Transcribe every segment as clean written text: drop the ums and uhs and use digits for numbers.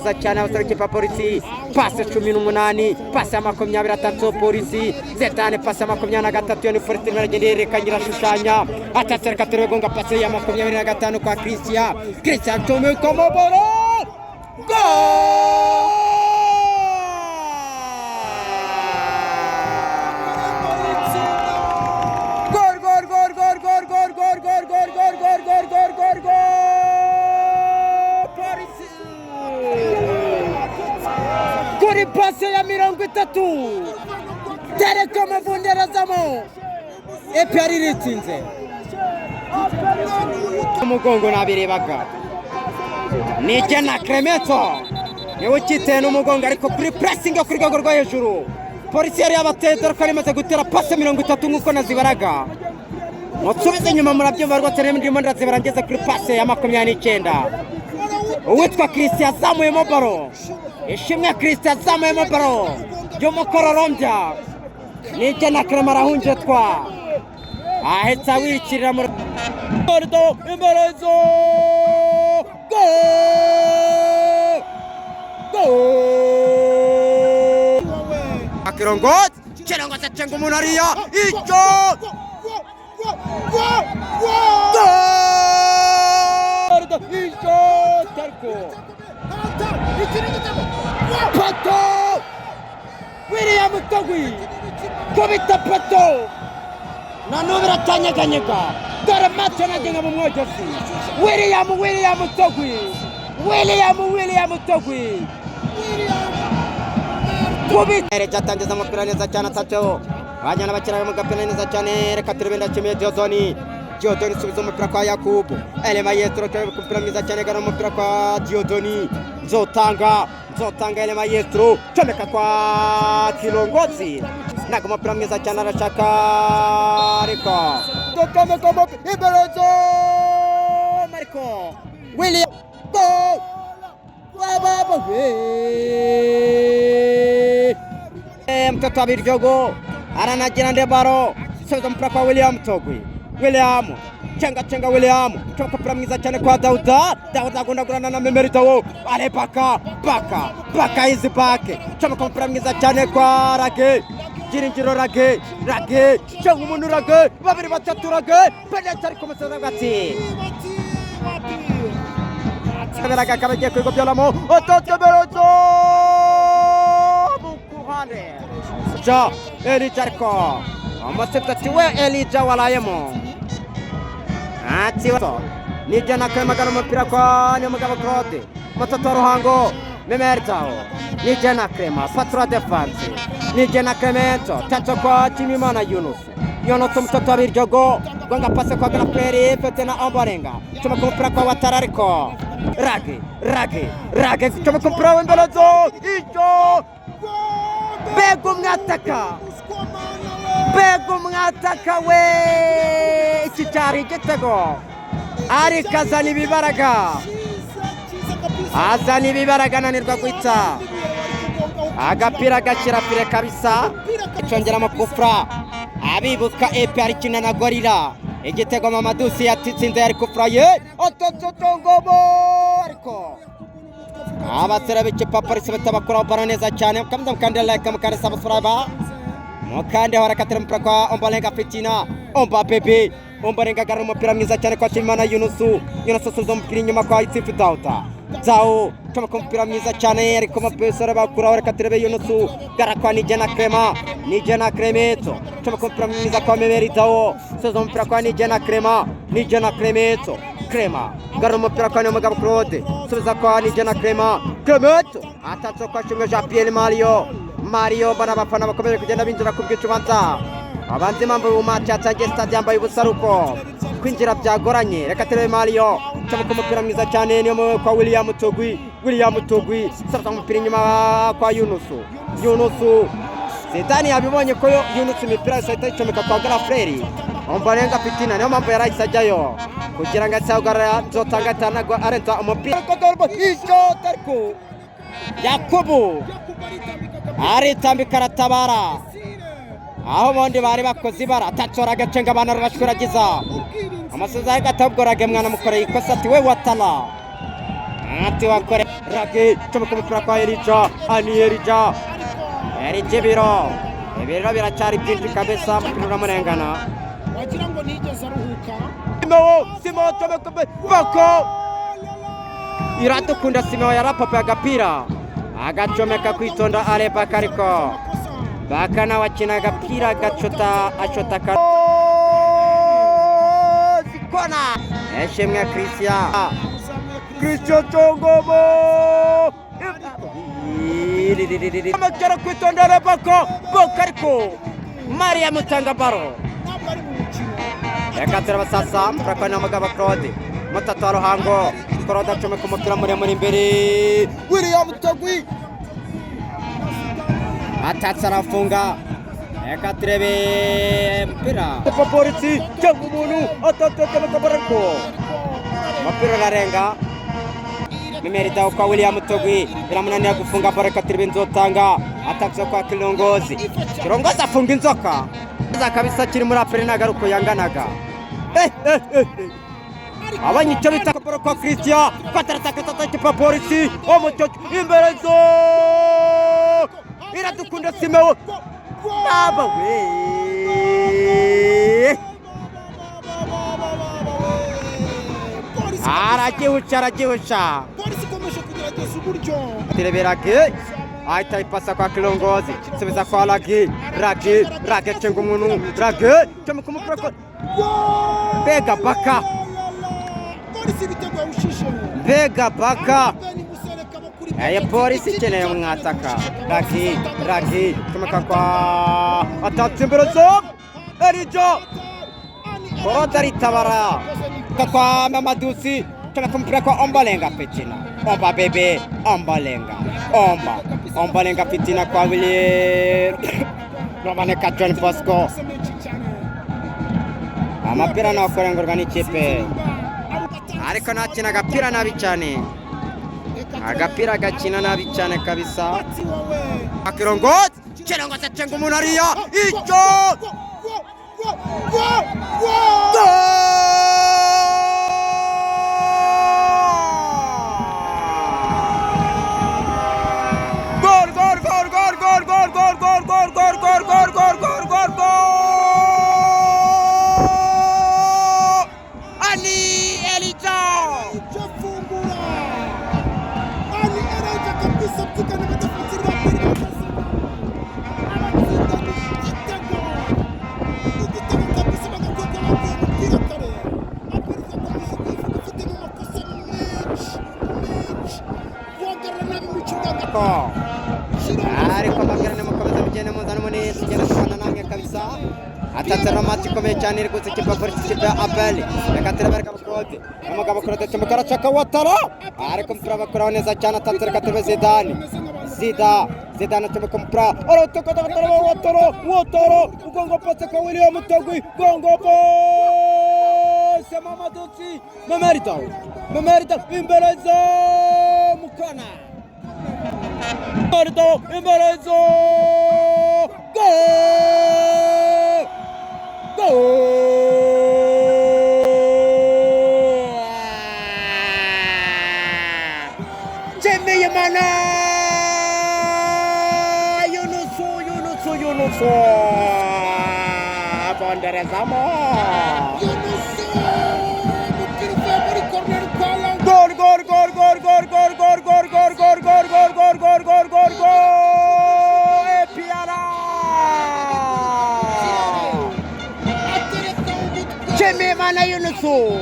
neza cyane abasore kipa polisi passe 18 passe 23 polisi zetane passe 23 ni polisi baragende kangira shushanya atatereka turegonga passe ya 25 kwa Christian Tome Komoboro Kuri passe ya 30 Telecom Vunderazamo Epari ritsinze umugongo nabirebaga nije na Clemeto yewe kiteye n'umugongo ariko kuri pressing kuri rwego rwo hejuru polisi yari abateza ko rimaze gutera passe 30 nkuko nazibaraga musubize nyuma murabyumva rwo tere ndimo ndazibara kuri passe ya 29 uwitwa Christian zamuyemo baro ishimwe Christian zamuyemo baro yo mukororombya nije na Clement arahunje twa ahetse wikirira mu Bordo Imbarazo Akirongot Chirongot chengo munaria icho Bordo icho terko Pato William Togui Komita Pato Nanubira tanyaganyega Dore macho nagenga mu mwojosi William Togui William Togui Kubita jatangiza umupira neza cyane atacho banyana bakira mu gapena neza cyane reka turebenda kimwe Diodoni subiza umupira kwa Yakubu Elema Yetro kupira neza cyane gara umupira kwa Diodoni Zotanga Elema Yetro chomeka kwa Kilongozi naga umupira neza cyane arashaka ariko Tokame komo Imbarazo Marco William mtoto wa Birjogo aranagira ndebaro soza mpira kwa William Togui chenga William choka pira mwiza cyane kwa Dauda agondagurana na Memeritawo ale baka izi bake choka pira mwiza cyane kwa Rage Giringiro Rage chenga umuntu Rage babiri batatu Rage penetari komesaza gati Saberaga kabagiye kwigo byolamo ototeberozo bukuhane ja Elijarko amaseptati we Elija walayemo ati wato nije nakwemagana umupira kwa ni mugabo Claude matatu ruhango Memeritawo nije nakrema Patra defense nije na Clemento tato kwa Timimana Yunus mtoto wa Birjogo gonga pase kwa Graperi pete na Omborenga chuma kumpira kwa Watarariko Rage chuma kumpira Imbarazo icho Bego mwataka we ikichari gitego ari kazani bibaraga nanirwa guita agapira gashira pire kabisa icongera makufra abibuka epe ari kina na Gorilla igitego Mamadusi yatsinze yari kufra ye ototongobo ariko abatera b'ikipa polisi batabakora baraneza cyane kandi like mukande subscribe mukande harakatira mpira kwa Ombolenga Fitina Bebe Ombolenga gara umupira mwiza cyane kwa Timana Yunus subiza umupira inyuma kwa Itifu Zao chama kumpira mwiza cyane ariko mapesore bakura harakatira Yunus gara kwa nije na Clemeto chama kumpira mwiza kwa Memeritawo subiza umupira kwa nije na Clemeto gara umupira kwa Mugabo Claude subiza kwa nije na Clemeto atatso kwa Chunga Jean Pierre Mario bana bafana bakomeje kugenda binjira ku bw'icubanza abanzi mambo umacyatsange stade yambaye ubusaruko kwinjira byagoranye reka tere Mario cyangwa kumupira mwiza cyane niyo kwa William Togui sarata umupira inyuma kwa Yunus Zidane yabibonye ko Yunus imipira sayita icomeka kwa Grafreri Ombolenga Fitina niyo mpamvu yarayisajyayo kugira ngo atsagara zotanga tanago arenta umupira ko ico tarko Yakubu aritambika aratabara aho bondi bari bakoze ibara atatora agacenga abana rubashwiragiza amasoza y'agatabworage mwana mukoreye ikosa ati we watala ati wakore Draghi comeka umupira kwa Elija ani Elija biro biracyari byinshi kabisa umupira uramurengana wagira ngo nigeze aruhuka Simeo comeka bako Iradukunda Simeo yarapapa agapira agacomeka kwitonda Aleba kariko bakana wakina agapira gacota ashota zikona eshemwe Christian Chongomo amagera kwitonda Aleba kariko Maria Mutangabaro Ekatura basasa prakana magaba Claude Matata Ruhango Claude comeka umupira muri imbere William Tagwi atatse arafunga reka turebe mpira polisi cyangwa umuntu atatse makabarako umupira urarenga Mimerida kwa William Togwi biramunaniye gufunga ball reka turebe Nzotanga atatse kwa Kilongozi afunga inzoka kabisa kiri muri apere nagaruko yanganaga abanyico bita ball kwa Christian patataka tata polisi omucyo imbere zo Iradukunda Simeo baba we aragihuca polisi ikomeje kugerageza uburyo tireberake ahita ipasa kwa Kilongozi subiza kwa Ragi cenga umuntu Ragi comeka umupira kwa Bega Baka polisi biteguye ushishe Bega Baka polisi ikeneye umwataka Ragi comeka kwa atatse imbere zo Elija Koroda ritabara kwa Mamadusi comeka umupira kwa Ombalenga Fitina Omba bebe Ombalenga Fitina kwa William Romaneka John Bosco amapira nakorengurwa n'ikipe ariko nakina agapira nabi cyane agapira gakina nabi cyane kabisa Kilongozi cenga umuntu ariya icyo ariko bagirana mukomeza mugende muzana munini tugenda kubana namwe kabisa atatse ramati komeye cyane iri gutse kipa polisi kipa Abel reka turabereka Claude amagabo Claude tumukara chaka watara ariko mpira bakora neza cyane atatse reka turebe Zidane tumukara mpira arotoko watara ugongo pase kwa William Tagwi gongo pase Mamadusi Memerida imbere za Mukana Marito Imbelezo Gol Jemiyamana Yunusu Bonderezamo Jemimana Yunusu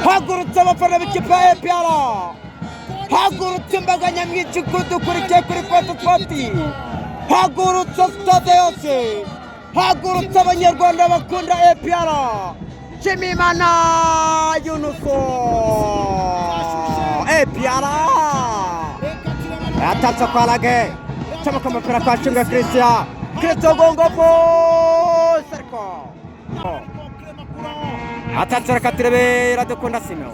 hagurutse abafana b'ikipe APR hagurutse imbaga nyamwinshi kudukurikiye kuri Spoti hagurutse stade yose hagurutse abanyarwanda bakunda APR Jemimana Yunusu APR atatse kwa Ragi comeka umupira kwa Chunga Christian gongo Serko atatse reka turebe Iradukunda Simeo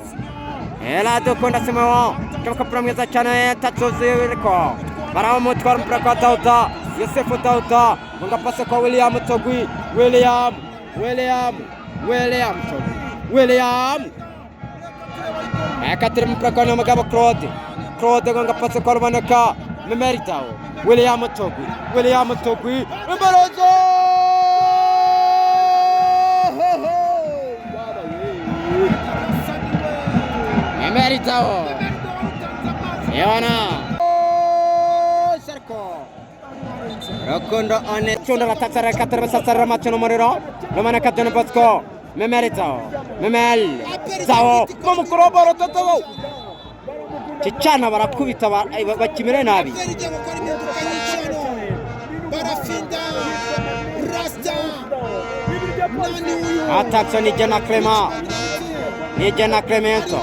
comeka umupira mwiza cyane atatuziriko baramutwara umupira kwa Dauda Yosefu Dauda ngo pase kwa William Togwi William reka turebe umupira kwa Mugabo Claude Claude gonga pasi kwa Ruboneka Memeritao William Togwi Imbarazo Memeritao Yona Sarko Rokondo one chunda la tatsara katara satsara machono morero Romana katana Bosco Memeritao Zao Momukuro baro tatawo Chichana barakubita bakimire nabi barafinda rasta Attenzione ni Jana Clemenzo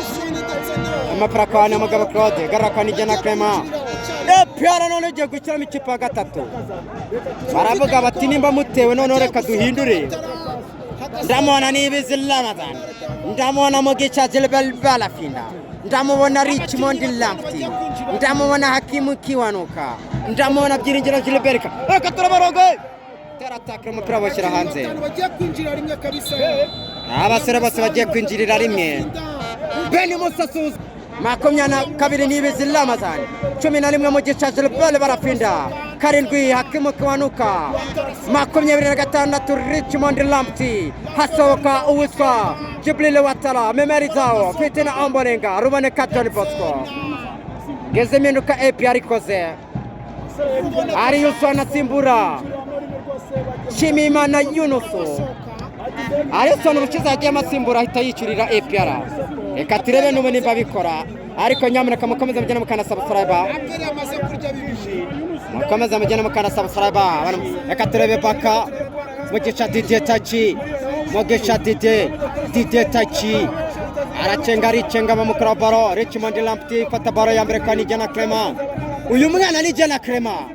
Amaprakwana Magaba Claude Garakwa ni Jana Clement Piara none je gukira mu kipa gatatu baravuga bati nimba mutewe none reka duhindure ndamona nibizilamadan ndamona Mugisha Gilbert Balafinda ndamubona Richmond Lamptey ndamubona Hakimu Kiwanuka ndamubona Byiringiro Gilbert reka turabaroge tera attaque mu prabo shira hanze bagiye kwinjira rimwe kabisa abasore bose bagiye kwinjirira rimwe Beni Musasuza makumyana kabiri nibizilamadan 11 Mugisha Gilbert Balafinda karindwi Hakimu Kiwanuka 26 Richmond Lamptey hasoka uwiswa Jibril Watala Memeritao Fitina Ambolenga Ruboneka John Bosco Gezemenuka APR ikoze Ariyuswa Simbura Shimimana Yunusu Ariyuswa n'ubukiza agiye amasimbura ahita yicurira APR reka turebe n'ubu nimba bikora ariko nyamuneka mukomeza mujyana mukana subscribe mukomeza mujyana mukana subscribe reka turebe baka Mugisha Didier Tachi Mugisha Didier Tachi arachenga bamukora baro Richmond Lamptey fata baro ya mbere kwa ni Jana Clement uyu mwana ni Jana Clement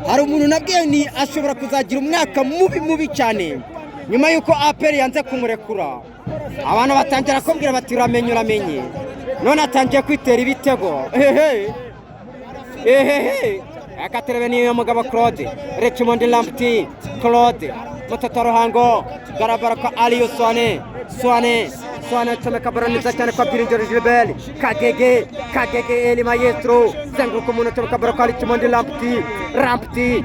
hari umuntu nabwiye ni ashobora kuzagira umwaka mubi cyane nyuma yuko APR yanze kumurekura abantu batangira kumbwira bati uramenye none atangiye kwitera ibitego akaterebe niyo mugabo Claude Richmond Lamptey Claude Mutotoro hango garabara kwa Aliou Swane chomeka baraniza cyane kwa Byiringiro Gilbert Kagege Eli Maestro zengu kumuno chomeka bara kwa Richmond Lamptey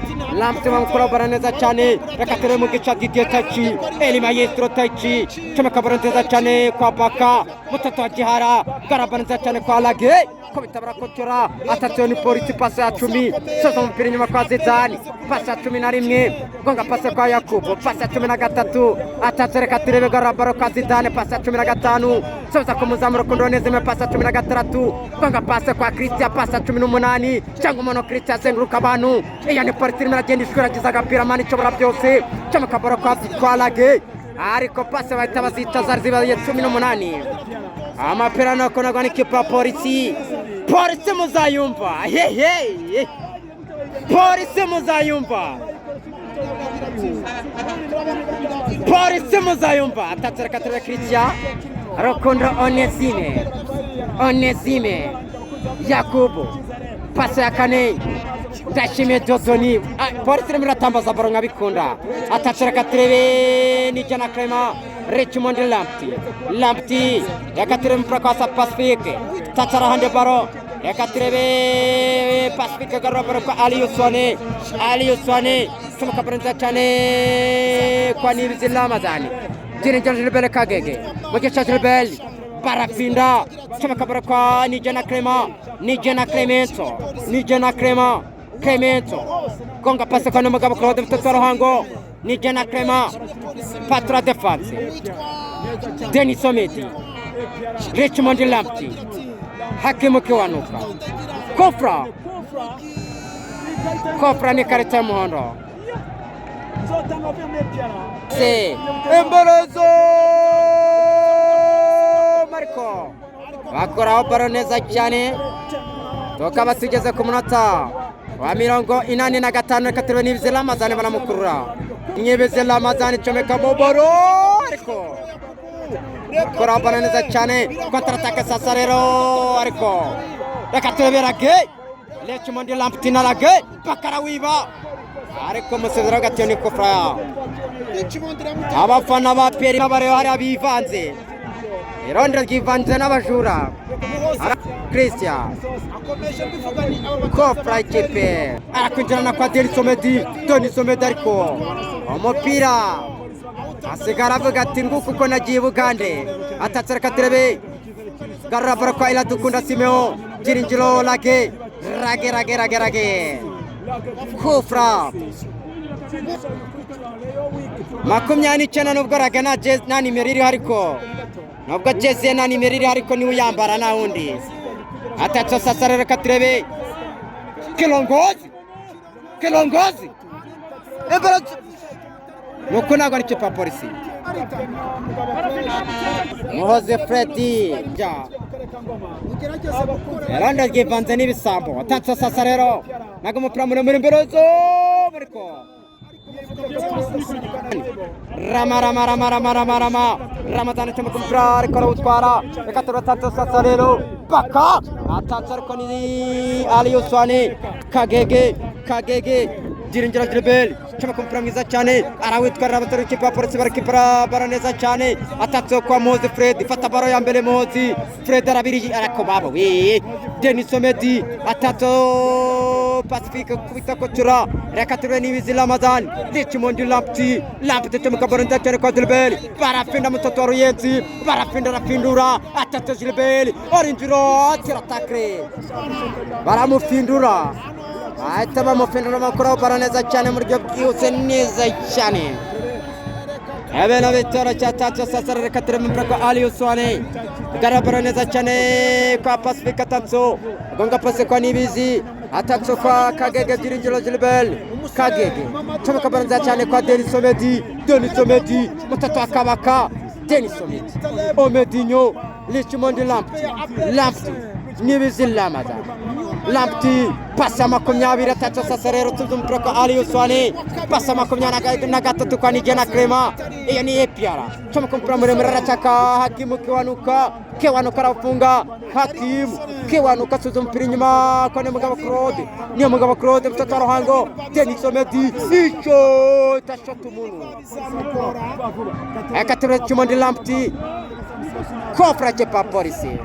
bamukora baraniza cyane rekatere Mugisha Didier Tachi Eli Maestro Tachi chomeka baraniza cyane kwa Baka Mutoto Gihara garabaniza cyane kwa Lage Kobitabara kotora atationi polisi pasi ya 10 sozo mpira nyuma kwa Zidane pasi ya 11 gonga pasi kwa Yakubu pasi ya 13 atatereka tirebe garabaro kwa Zidane pasi ya 15 soza kumuzamuro kundoneze pasi ya 13 gonga pasi kwa Christian pasi ya 18 changu mono Christian zenguruka abantu yani polisi iragenda ishura gizaga pira mani chobora byose chama kabaro kwa Lage ariko pasi bahita bazita zibaye 18 amapera nako nagwani kipa polisi muzayumva polisi muzayumva atatereka tere Christian Rokondo Onesime Yakubu pasi ya kane Dashime Dodoni polisi muratambaza baro nkabikunda atatereka tere ni Jana Clement Richmond Lamptey yakatere mprakasa Pacifique tatara hande baro yakatere Pacifique garabaro kwa Aliou Swane sumaka brenza cyane kwa Nibizilamadan Byiringiro Gilbert Kagege Mugisha Gilbert Barafinda sumaka baro kwa ni Jana Clemenzo gonga pasi kwa mugabo Claude Mutotoro hango ni Jana Clement Patra Defense Denis Omedi Richmond Lamptey Hakimu Kiwanuka Kofra ni karita muhondo Embarazo Marco bakora opero neza cyane tukaba tugeze ku munota wa 45 katerwe n'Ibizilamadan baramukurura Ibizilamadan chomeka moboro ariko korabana neza cyane kontra-attaque sasa rero ariko rekaterwe Lage Richmond Lamptey na Lage bakara wiba ariko musezera gatyo kofra abafana ba APR bare hari abivanze irondo ryivanze n'abajura Christian kofra ikipe arakwinjirana kwa Denis Omedi ariko umupira asigara avuga ati nguko uko nagiye Bugande atatse reka turebe garura baro kwa Iradukunda Simeo Byiringiro rage kofra 29 nubwo rage na nimero iriho ariko nubwo jeze na nimero iriho ariko niwe uyambara na wundi atatse sasa reka turebe Kilongozi nuko ntabwo ari kipa polisi Muhoze Freddy irondo ryivanze n'ibisambo atatse sasa rero nago umupira muremure imbere ariko Ramadhan cyangwa kumupira ariko arawutwara reka turatatse sasa rero baka atatse ariko ni Ali Usmane Kagege Byiringiro Gilbert cyangwa kumupira mwiza cyane arawitwarira abatari ikipe ya polisi barakipara baraneza cyane atatse kwa Muhozi Fred fata baro ya mbere Muhozi Fred arabiri ariko baba we Denis Omedi atatse Pacifique kubita kotura reka turebe nibizi Ramadhan Richmond Lamptey cyangwa kabaronda cyane kwa Gilbert barafinda mtoto wa Ruyenzi barafindura atatse Gilbert orinjiro atiratakre baramufindura ahita bamufindura makuru baraneza cyane mu buryo bwihuse neza cyane abena bitoro cyatatse sasa reka turebe mpaka Ali Usmane garabara neza cyane kwa Pacifique atatse gonga pase kwa nibizi atatse kwa Kagege Byiringiro Gilbert Kagege cyangwa kabaranza cyane kwa Denis Omedi mtoto akabaka Denis Omedinho Richmond Lamptey nibizi Lamptey pasa 20 atatse sasa rero tuzo mpira kwa Ali Usmane pasa 23 kwa Nigena Clement iyo ni Epiara cyangwa kumpira muremure arachaka Hakimu Kiwanuka arafunga Kiwanuka tuzo mpira inyuma kwa Mugabo Claude mtoto wa Ruhango Denis Omedi icho tashoto umuntu akatura Richmond Lamptey kofra chepa polisi